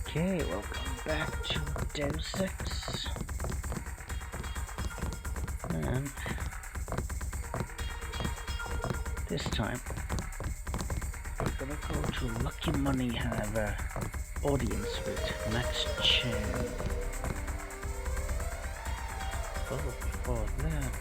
Okay, welcome back to Deus Ex. And this time we're gonna go to Lucky Money, have an audience with Max Chen. But before that,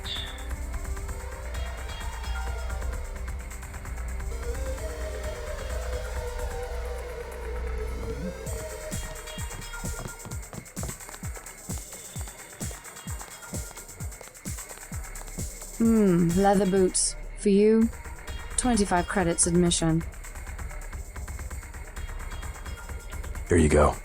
Leather boots. For you, 25 credits admission. Here you go.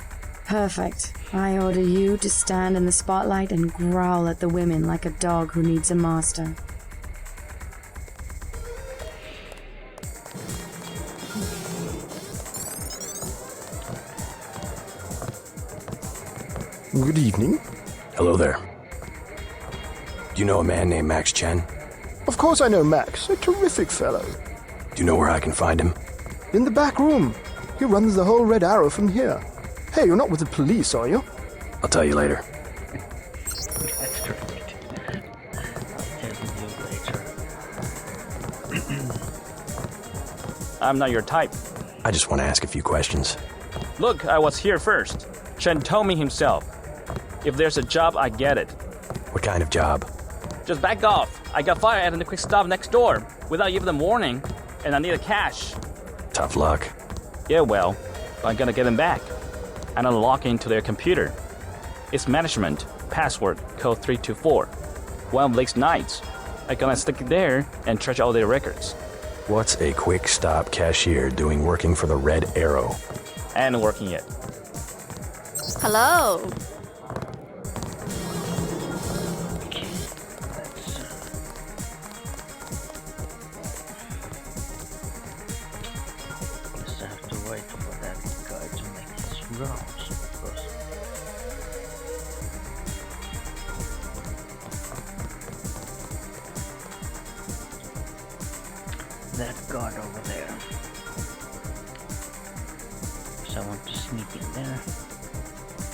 Perfect. I order you to stand in the spotlight and growl at the women like a dog who needs a master. Good evening. Hello there. Do you know a man named Max Chen? Of course I know Max, a terrific fellow. Do you know where I can find him? In the back room. He runs the whole Red Arrow from here. Hey, you're not with the police, are you? I'll tell you later. that's correct. I'll tell you later. I'm not your type. I just want to ask a few questions. Look, I was here first. Chen told me himself. If there's a job, I get it. What kind of job? Just back off. I got fired at the quick stop next door without even a warning, and I need a cash. Tough luck. Yeah, well, I'm gonna get them back. And I'll log into their computer. It's management, password, code 324. One of Blake's nights. I'm gonna stick it there and trash all their records. What's a quick stop cashier doing working for the Red Arrow? And working it. Hello. Okay, let's just have to wait for that guy to make his rounds, because that guard over there. So I want to sneak in there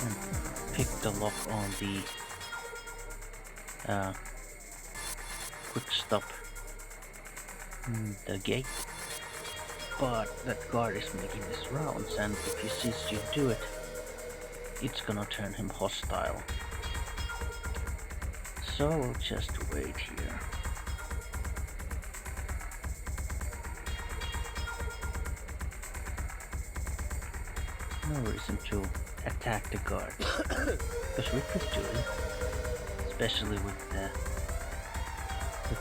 and pick the lock on the quick stop the gate, but that guard is making his rounds, and if he sees you do it, it's gonna turn him hostile. So we'll just wait here. No reason to attack the guard, because we could do it, especially with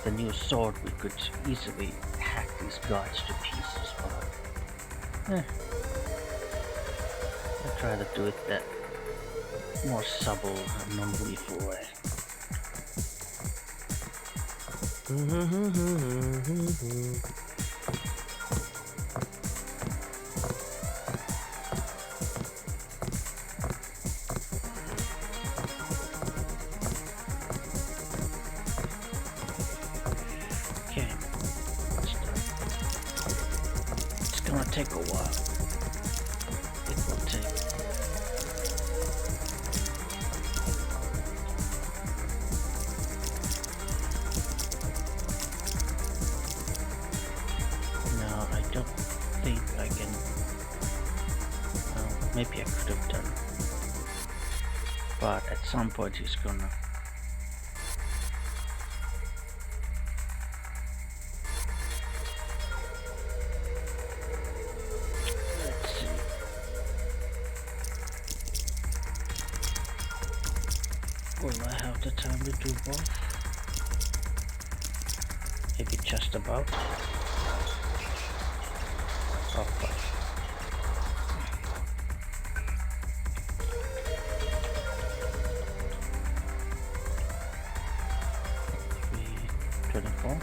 the new sword. We could easily hack these guards to pieces, but I'll try to do it that more subtle and non-lethal way. Take a while. It will take. No, I don't think I can. Well, maybe I could have done. But at some point he's gonna. Will I have the time to do both? Maybe just about. Oh, fuck. 324.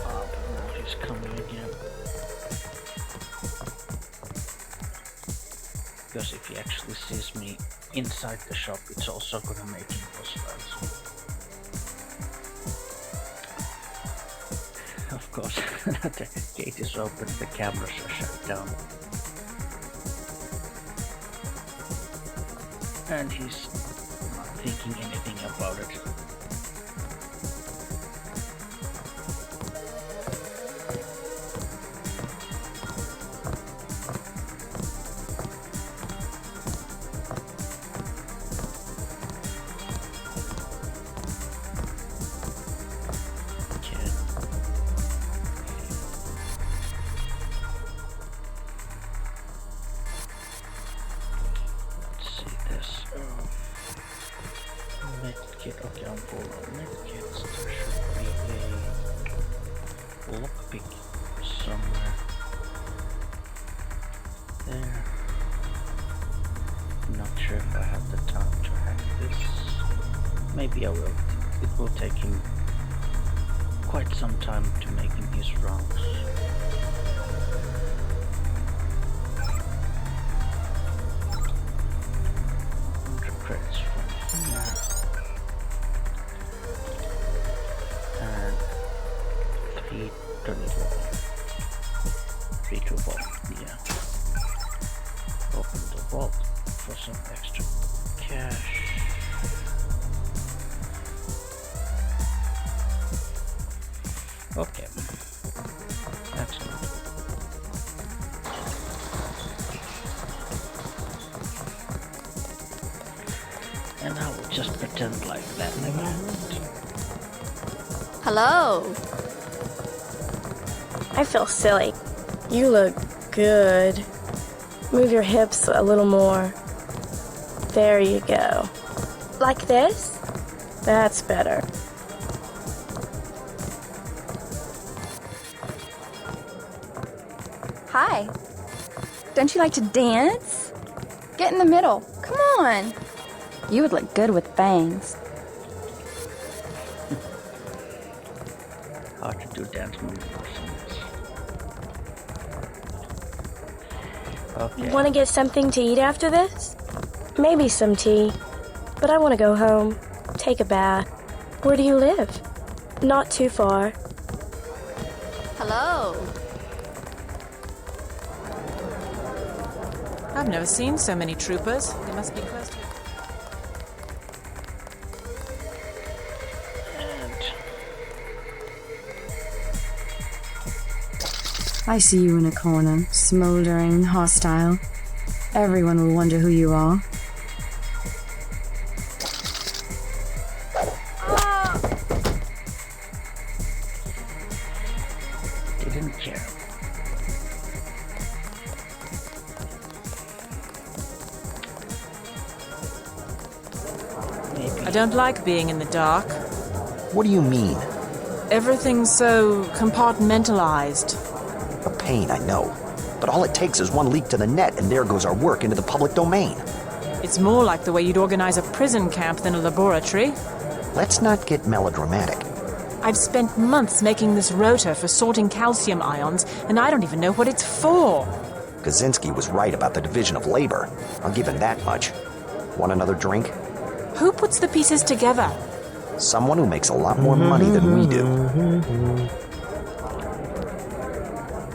Oh, but now he's coming again. Because if he actually sees me inside the shop, it's also gonna make him hostile. Of course, the gate is open, the cameras are shut down. And he's not thinking anything about it. Okay, I'm full of medkits. There should be a lockpick somewhere there. Not sure if I have the time to hack this. Maybe I will. It will take him quite some time to making his rounds. Credits from here. And 3 turning vault. 3 to vault, yeah. Open the vault for some extra cash. Okay. That's good. And I will just pretend like that never happened. Hello. I feel silly. You look good. Move your hips a little more. There you go. Like this? That's better. Hi. Don't you like to dance? Get in the middle. Come on. You would look good with bangs. Hard to do dance moves. Okay. Want to get something to eat after this? Maybe some tea. But I want to go home. Take a bath. Where do you live? Not too far. Hello. I've never seen so many troopers. They must be close to... I see you in a corner, smoldering, hostile. Everyone will wonder who you are. They didn't care. I don't like being in the dark. What do you mean? Everything's so compartmentalized. A pain, I know. But all it takes is one leak to the net, and there goes our work into the public domain. It's more like the way you'd organize a prison camp than a laboratory. Let's not get melodramatic. I've spent months making this rotor for sorting calcium ions, and I don't even know what it's for. Kaczynski was right about the division of labor. I'll give him that much. Want another drink? Who puts the pieces together? Someone who makes a lot more money than we do.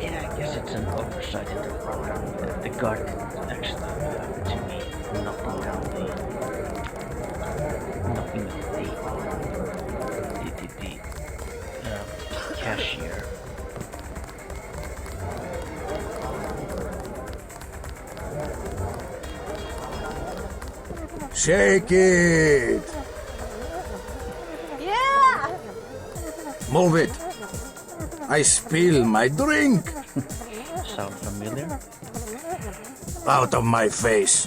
Yeah, I guess it's an oversight in the program. The guard didn't actually have to be knocking down the cashier. Shake it! Yeah! Move it! I spill my drink! Sound familiar? Out of my face!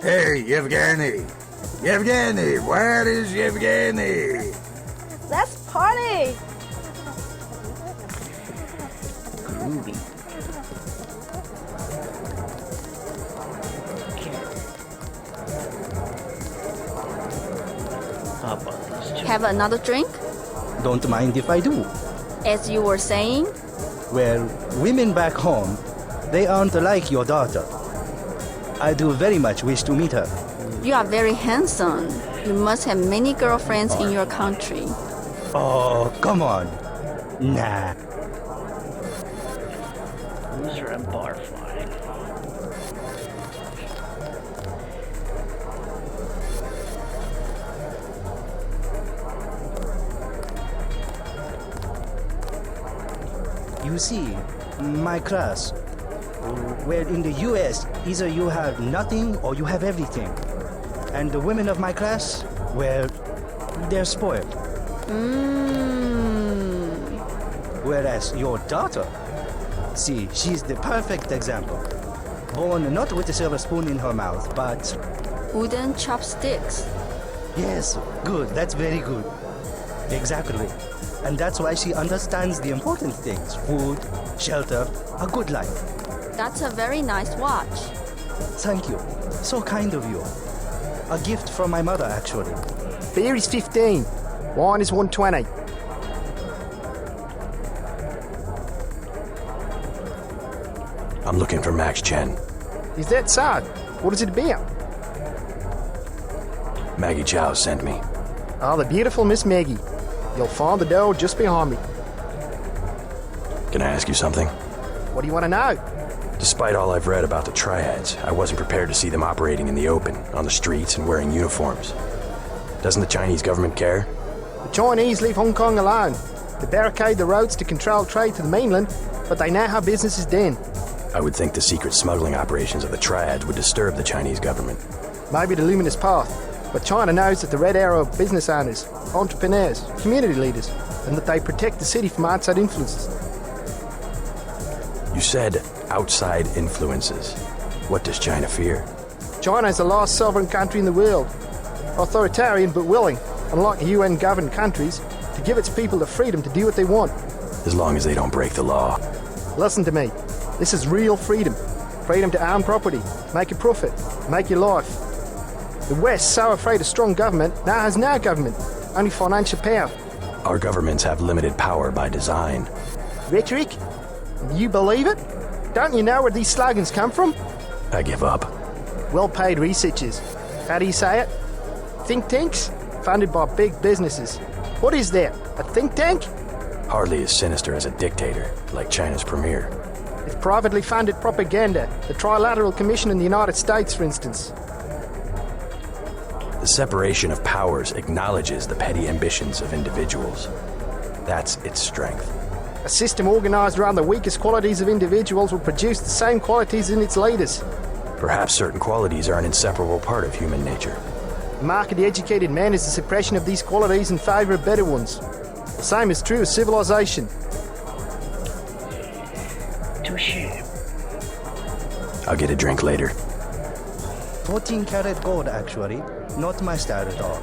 Hey, Yevgeny! Yevgeny! Where is Yevgeny? Let's party! Groovy. How about these two? Have another drink? Don't mind if I do. As you were saying? Well, women back home, they aren't like your daughter. I do very much wish to meet her. You are very handsome. You must have many girlfriends in your country. Oh, come on. Nah, terrifying. You see, my class, well, in the US, either you have nothing or you have everything. And the women of my class, well, they're spoiled. Whereas your daughter, see, she's the perfect example. Born not with a silver spoon in her mouth, but... Wooden chopsticks. Yes, good, that's very good. Exactly. And that's why she understands the important things. Food, shelter, a good life. That's a very nice watch. Thank you. So kind of you. A gift from my mother, actually. Beer is 15. Wine is 120. I'm looking for Max Chen. Is that so? What is it about? Maggie Chow sent me. Ah, the beautiful Miss Maggie. You'll find the door just behind me. Can I ask you something? What do you want to know? Despite all I've read about the triads, I wasn't prepared to see them operating in the open, on the streets, and wearing uniforms. Doesn't the Chinese government care? The Chinese leave Hong Kong alone. They barricade the roads to control trade to the mainland, but they know how business is done. I would think the secret smuggling operations of the triads would disturb the Chinese government. Maybe the luminous path, but China knows that the Red Arrow are business owners, entrepreneurs, community leaders, and that they protect the city from outside influences. You said outside influences. What does China fear? China is the last sovereign country in the world. Authoritarian but willing, unlike UN-governed countries, to give its people the freedom to do what they want. As long as they don't break the law. Listen to me. This is real freedom. Freedom to own property, make a profit, make your life. The West, so afraid of strong government, now has no government, only financial power. Our governments have limited power by design. Rhetoric? You believe it? Don't you know where these slogans come from? I give up. Well-paid researchers. How do you say it? Think tanks? Funded by big businesses. What is that? A think tank? Hardly as sinister as a dictator, like China's premier. It's privately funded propaganda. The Trilateral Commission in the United States, for instance. The separation of powers acknowledges the petty ambitions of individuals. That's its strength. A system organized around the weakest qualities of individuals will produce the same qualities in its leaders. Perhaps certain qualities are an inseparable part of human nature. The mark of the educated man is the suppression of these qualities in favor of better ones. The same is true of civilization. Touché. I'll get a drink later. 14 karat gold, actually. Not my style at all.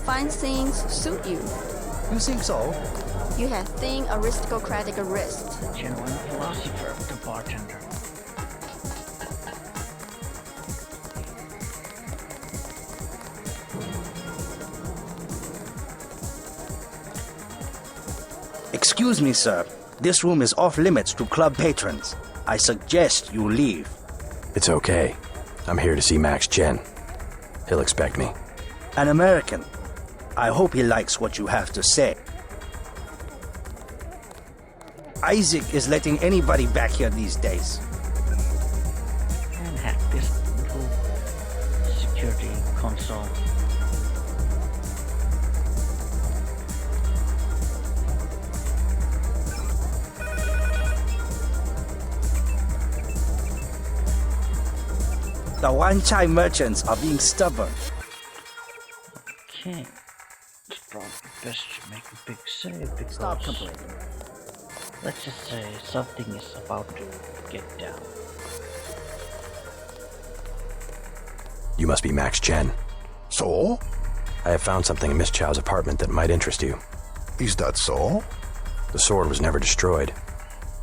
Fine things suit you. You think so? You have thin aristocratic wrists. The genuine philosopher, the bartender. Excuse me, sir. This room is off limits to club patrons. I suggest you leave. It's okay. I'm here to see Max Chen. He'll expect me. An American. I hope he likes what you have to say. Isaac is letting anybody back here these days. And hack this little security console. The one-chai merchants are being stubborn. Okay. It's probably best to make a big save because... Stop complaining. Let's just say something is about to get down. You must be Max Chen. So? I have found something in Miss Chow's apartment that might interest you. Is that so? The sword was never destroyed.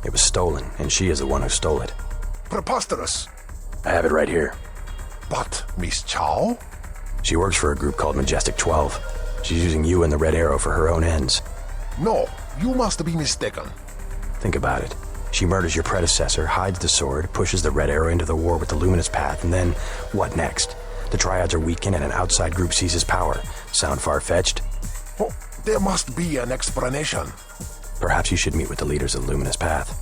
It was stolen, and she is the one who stole it. Preposterous. I have it right here. But Miss Chow? She works for a group called Majestic 12. She's using you and the Red Arrow for her own ends. No, you must be mistaken. Think about it. She murders your predecessor, hides the sword, pushes the Red Arrow into the war with the Luminous Path, and then, what next? The Triads are weakened and an outside group seizes power. Sound far-fetched? Oh, there must be an explanation. Perhaps you should meet with the leaders of the Luminous Path.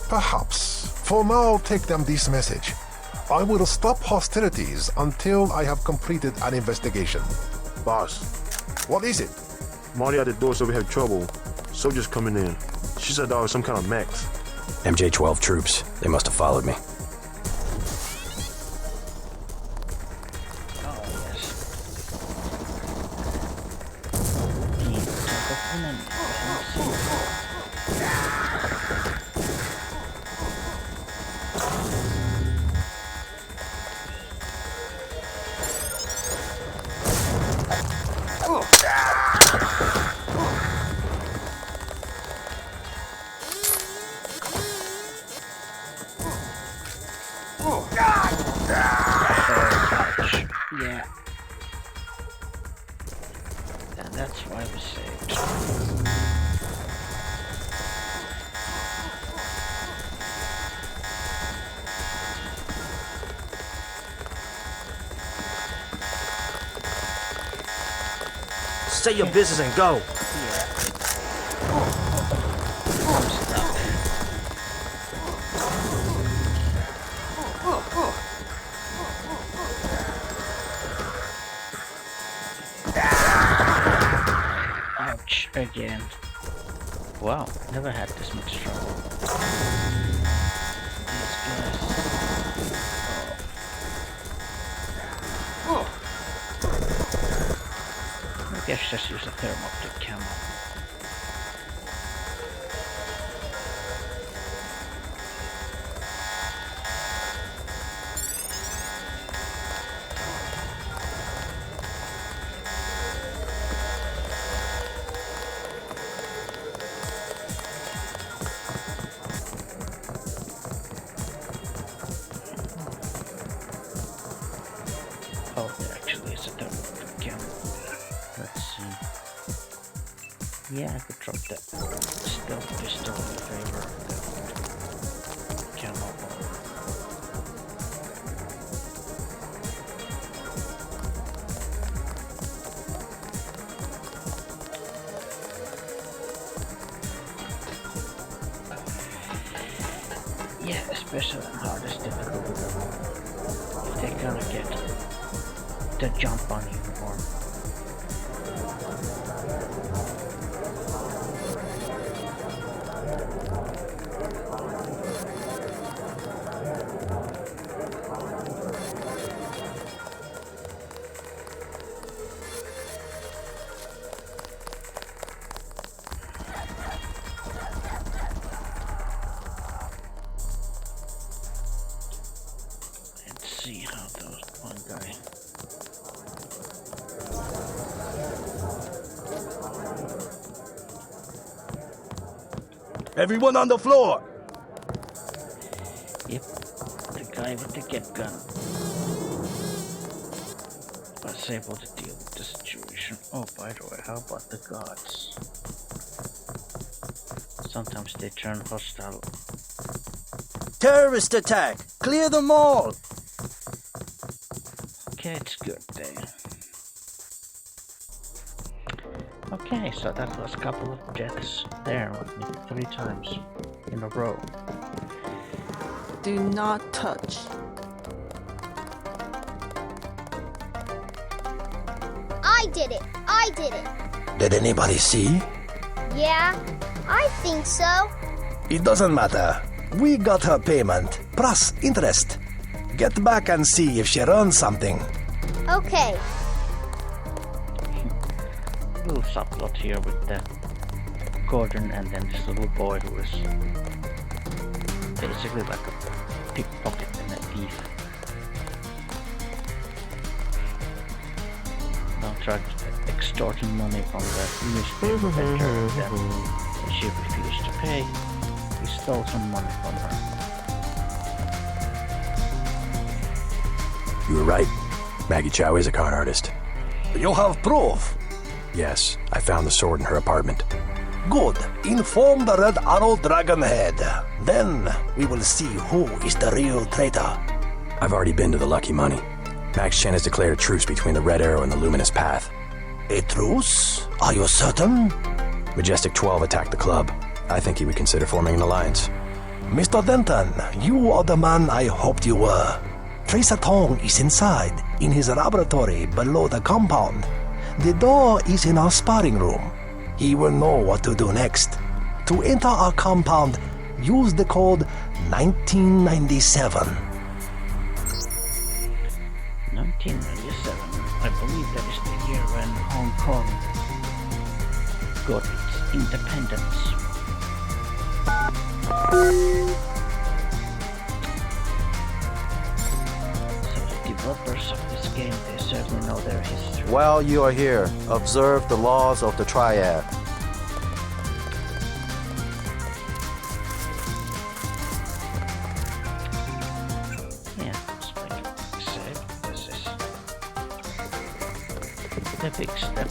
Perhaps. For now, take them this message. I will stop hostilities until I have completed an investigation. Boss, What is it? Marty at the door said we had trouble. Soldiers coming in. She said there was some kind of mechs. MJ-12 troops. They must have followed me. Oh, yes. The Temple Yeah. And that's why we saved. Say your business and go. I'm stuck. Ouch, again. Wow, never had this much trouble. These guys. Oh. I guess just use a thermoptic camo. Oh, there actually is a thermoptic camo. Let's see. Yeah, I could drop that stealth pistol in favor of the camo bomb. Yeah, especially on hardest difficulty level. If they're gonna get the jump on uniform. Let's see how those one guy. Everyone on the floor! Yep, the guy with the get gun was able to deal with the situation. Oh, by the way, how about the gods? Sometimes they turn hostile. Terrorist attack! Clear them all! Okay, it's good day. Okay, so that was a couple of deaths there, 3 times in a row. Do not touch. I did it! I did it! Did anybody see? Yeah, I think so. It doesn't matter. We got her payment, plus interest. Get back and see if she runs something. Okay. Little subplot here with the Gordon and then this little boy who is basically like a pickpocket and a thief. Now tried extorting money from the newspaper editor and then she refused to pay. He stole some money from her. You were right. Maggie Chow is a con artist. You have proof. Yes, I found the sword in her apartment. Good. Inform the Red Arrow Dragon Head. Then we will see who is the real traitor. I've already been to the Lucky Money. Max Chen has declared a truce between the Red Arrow and the Luminous Path. A truce? Are you certain? Majestic 12 attacked the club. I think he would consider forming an alliance. Mr. Denton, you are the man I hoped you were. Tracer Tong is inside, in his laboratory below the compound. The door is in our sparring room. He will know what to do next. To enter our compound, use the code 1997. 1997. I believe that is the year when Hong Kong got its independence. So the developers of this game, they certainly know their history. While you are here, observe the laws of the Triad. Yeah, let's make a quick save. This is a big step.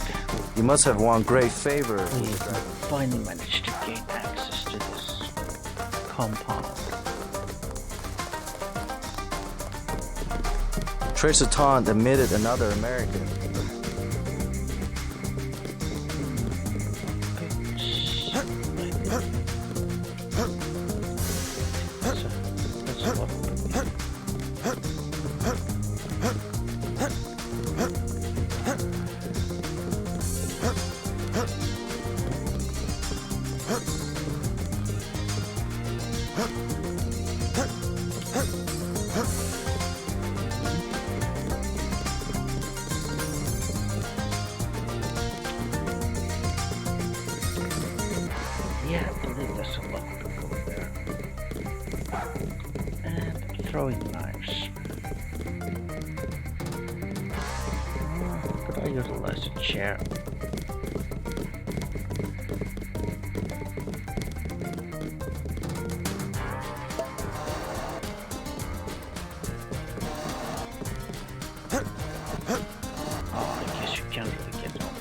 You must have won great favor. We finally managed to gain access to this compound. Tracer Tong admitted another American. Yeah, I believe there's a lockpick over there. And throwing knives. Could I utilize a chair? Oh, I guess you can't really get out.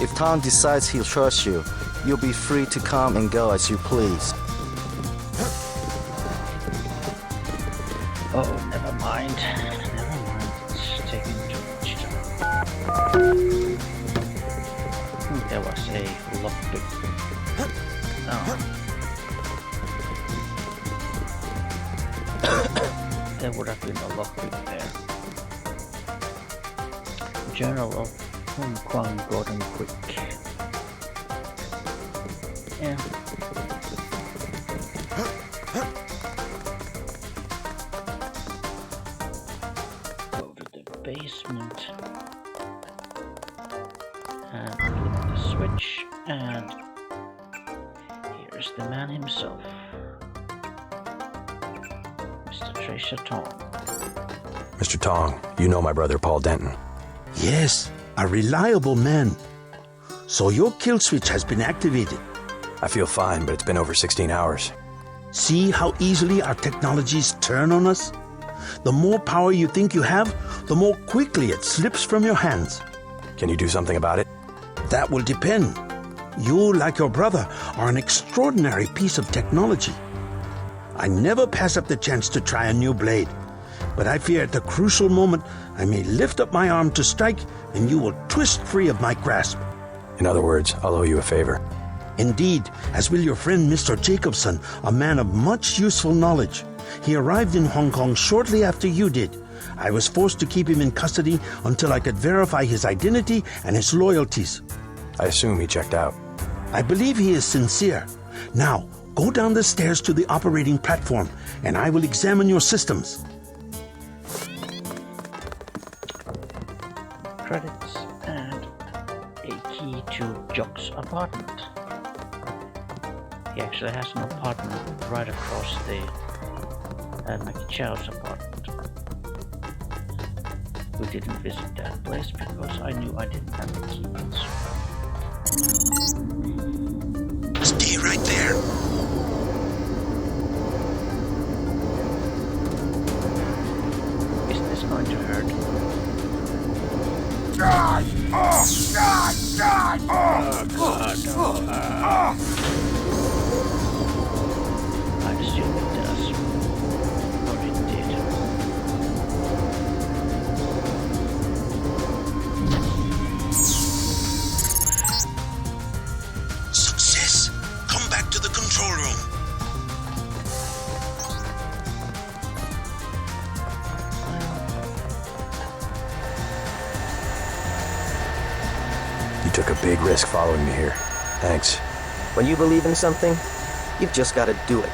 If Tom decides he'll trust you, you'll be free to come and go as you please. Oh, never mind. Never mind. It's taking too much time. I think there was a lockpick. No. There would have been a lockpick there. Journal of Hong Kong Golden Quick. Yeah. Go to the basement and flip the switch, and here's the man himself, Mr. Tracer Tong. Mr. Tong, you know my brother Paul Denton. Yes, a reliable man. So your kill switch has been activated. I feel fine, but it's been over 16 hours. See how easily our technologies turn on us? The more power you think you have, the more quickly it slips from your hands. Can you do something about it? That will depend. You, like your brother, are an extraordinary piece of technology. I never pass up the chance to try a new blade, but I fear at the crucial moment I may lift up my arm to strike and you will twist free of my grasp. In other words, I'll owe you a favor. Indeed, as will your friend Mr. Jacobson, a man of much useful knowledge. He arrived in Hong Kong shortly after you did. I was forced to keep him in custody until I could verify his identity and his loyalties. I assume he checked out. I believe he is sincere. Now, go down the stairs to the operating platform, and I will examine your systems. Credits and a key to Jock's apartment. He actually has an apartment right across the Maggie Chow's apartment. We didn't visit that place because I knew I didn't have the keys. Stay right there. Is this going to hurt? God! Oh! God! God! Oh, God! I assume it does. Or it did. took a big risk following me here. Thanks. When you believe in something, you've just got to do it.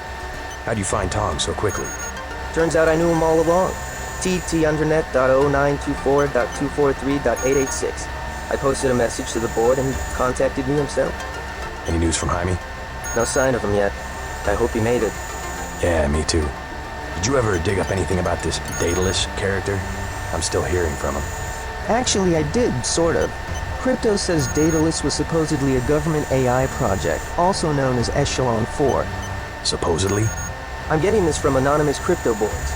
How'd you find Tong so quickly? Turns out I knew him all along. tt_.0924.243.886. I posted a message to the board and he contacted me himself. Any news from Jaime? No sign of him yet. I hope he made it. Yeah, me too. Did you ever dig up anything about this Daedalus character? I'm still hearing from him. Actually, I did, sort of. Crypto says Daedalus was supposedly a government AI project, also known as Echelon 4. Supposedly? I'm getting this from anonymous crypto boards.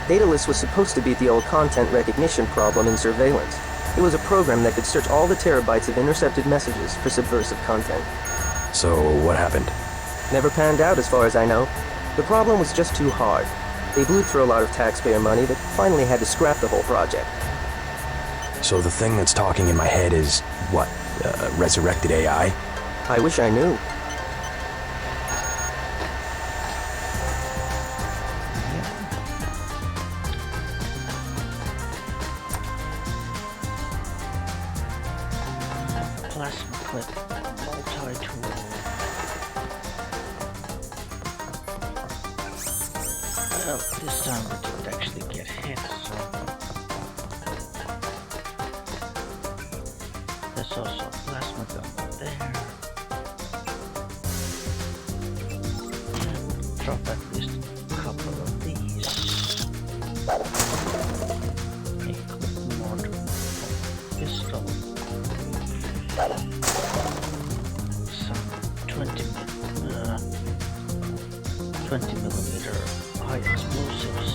Daedalus was supposed to beat the old content recognition problem in surveillance. It was a program that could search all the terabytes of intercepted messages for subversive content. So, what happened? Never panned out as far as I know. The problem was just too hard. They blew through a lot of taxpayer money that finally had to scrap the whole project. So the thing that's talking in my head is, what, resurrected AI? I wish I knew. Plasma clip, multi-tool. Well, this time we didn't actually get hit, so... There's also a plasma gun there. And drop at least a couple of these. A quick mortar pistol. Some 20mm high explosives.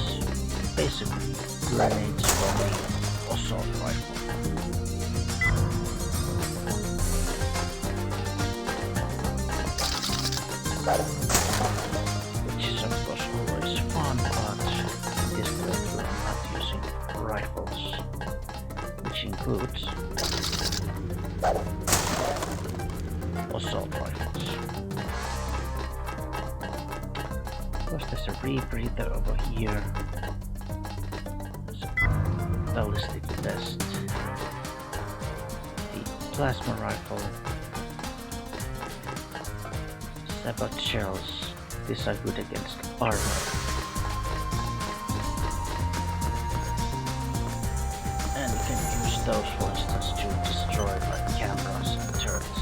Basically, grenades from the assault rifle. Which is of course always fun, but in this playthrough I'm not using rifles, which includes assault rifles. Of course there's a rebreather over here. There's a ballistic vest. The plasma rifle. Sabot shells. These are good against armor. And you can use those, for instance, to destroy like cameras and turrets.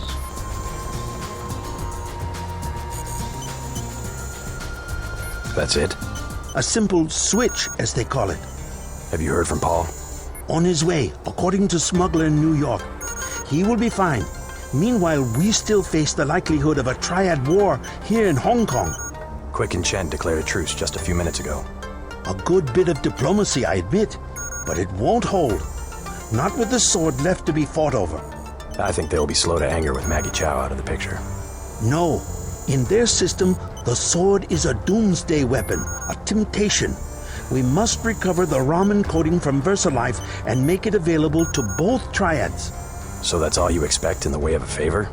That's it? A simple switch, as they call it. Have you heard from Paul? On his way, according to Smuggler in New York. He will be fine. Meanwhile, we still face the likelihood of a triad war here in Hong Kong. Quick and Chen declared a truce just a few minutes ago. A good bit of diplomacy, I admit, but it won't hold. Not with the sword left to be fought over. I think they'll be slow to anger with Maggie Chow out of the picture. No. In their system, the sword is a doomsday weapon, a temptation. We must recover the Raman coding from VersaLife and make it available to both triads. So that's all you expect in the way of a favor?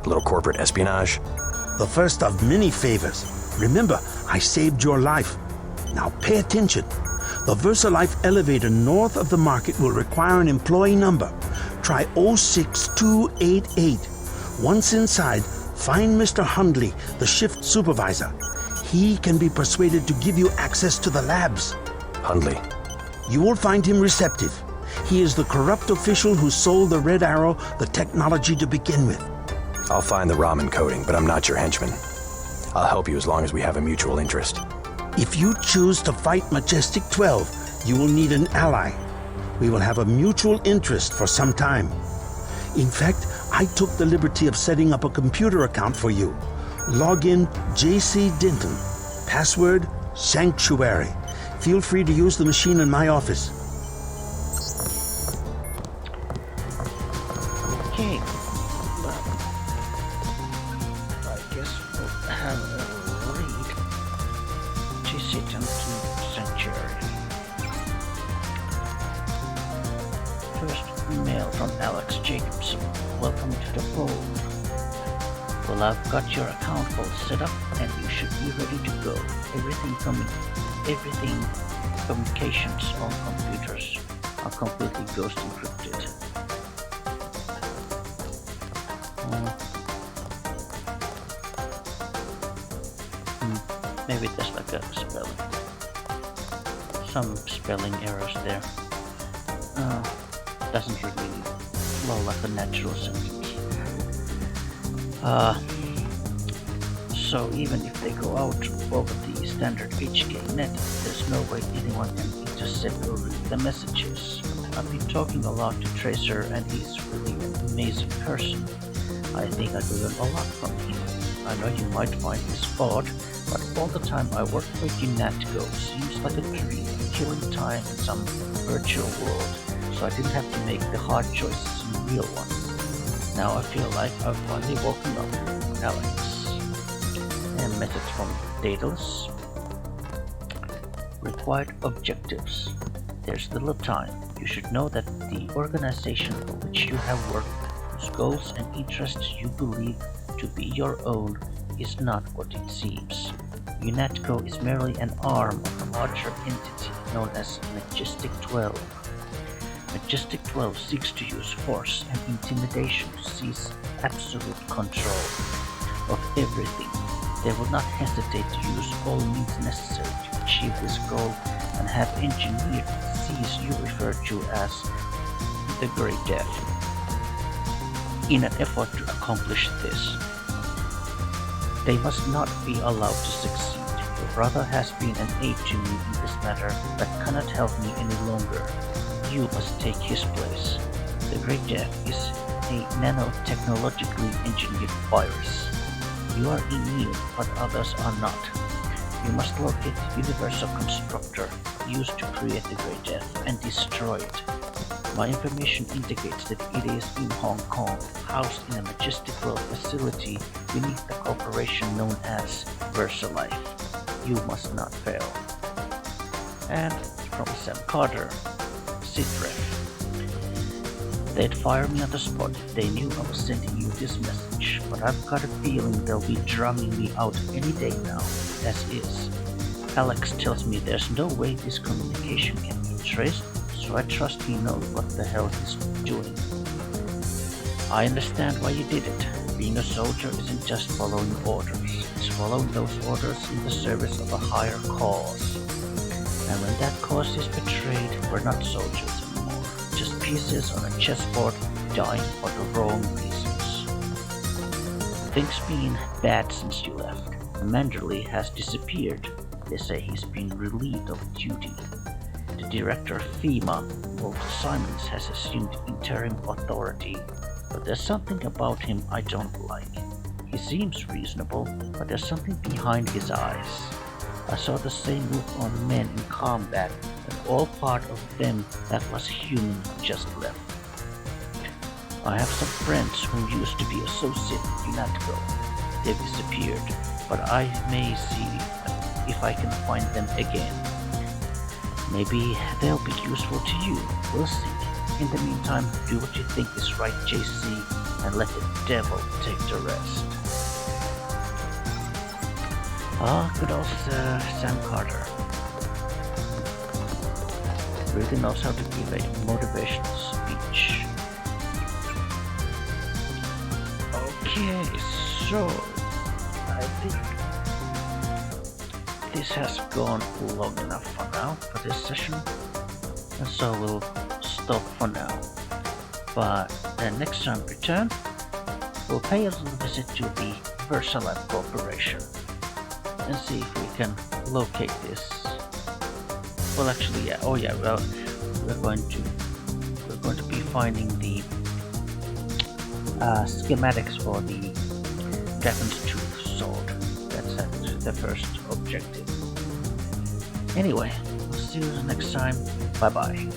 A little corporate espionage? The first of many favors. Remember, I saved your life. Now pay attention. The VersaLife elevator north of the market will require an employee number. Try 06288. Once inside, find Mr. Hundley, the shift supervisor. He can be persuaded to give you access to the labs. Hundley. You will find him receptive. He is the corrupt official who sold the Red Arrow the technology to begin with. I'll find the Raman coding, but I'm not your henchman. I'll help you as long as we have a mutual interest. If you choose to fight Majestic 12, you will need an ally. We will have a mutual interest for some time. In fact, I took the liberty of setting up a computer account for you. Login JC Denton. Password Sanctuary. Feel free to use the machine in my office. Okay, well, I guess we'll have a read. JC Denton Sanctuary. First email from Alex Jacobson. Welcome to the fold. Well, I've got your account all set up and you should be ready to go. Everything communications on computers are completely ghost encrypted. maybe there's like a some spelling errors there. Doesn't really flow like a natural sentence. So even if they go out over the standard HK net, there's no way anyone can intercept or read the messages. I've been talking a lot to Tracer and he's really an amazing person. I think I could learn a lot from him. I know you might find this odd, but all the time I work with UNATCO seems like a dream, killing time in some virtual world, so I didn't have to make the hard choices in the real one. Now I feel like I've finally woken up. Alex. And message from Daedalus. Required objectives. There's little time. You should know that the organization for which you have worked, whose goals and interests you believe to be your own, is not what it seems. UNATCO is merely an arm of a larger entity known as Majestic 12. Majestic 12 seeks to use force and intimidation to seize absolute control of everything. They will not hesitate to use all means necessary to achieve this goal and have engineered disease you refer to as the Great Death. In an effort to accomplish this, they must not be allowed to succeed. Your brother has been an aid to me in this matter but cannot help me any longer. You must take his place. The Great Death is a nanotechnologically engineered virus. You are immune, but others are not. You must locate the universal constructor used to create the Great Death and destroy it. My information indicates that it is in Hong Kong, housed in a Majestic World facility beneath the corporation known as VersaLife. You must not fail. And from Sam Carter, Sitref. They'd fire me on the spot if they knew I was sending you this message, but I've got a feeling they'll be drumming me out any day now, as is. Alex tells me there's no way this communication can be traced, so I trust he knows what the hell he's doing. I understand why you did it. Being a soldier isn't just following orders, it's following those orders in the service of a higher cause. And when that cause is betrayed, we're not soldiers anymore, just pieces on a chessboard dying for the wrong reasons. Things been bad since you left. Manderley has disappeared. They say he's been relieved of duty. The director of FEMA, Walter Simons, has assumed interim authority, but there's something about him I don't like. He seems reasonable, but there's something behind his eyes. I saw the same look on men in combat, and all part of them that was human just left. I have some friends who used to be associated with UNATCO. They've disappeared, but I may see if I can find them again. Maybe they'll be useful to you, we'll see. In the meantime, do what you think is right, JC, and let the devil take the rest. Good old Sam Carter. Really knows how to give a motivational speech. Okay, so I think this has gone long enough for now for this session, and so we'll stop for now. But next time we return, we'll pay a little visit to the VersaLife Corporation and see if we can locate this. Well, actually, yeah. Oh, yeah. Well, we're going to be finding the schematics for the Dragon's Tooth sword. That's actually the first objective. Anyway, I'll see you next time. Bye bye.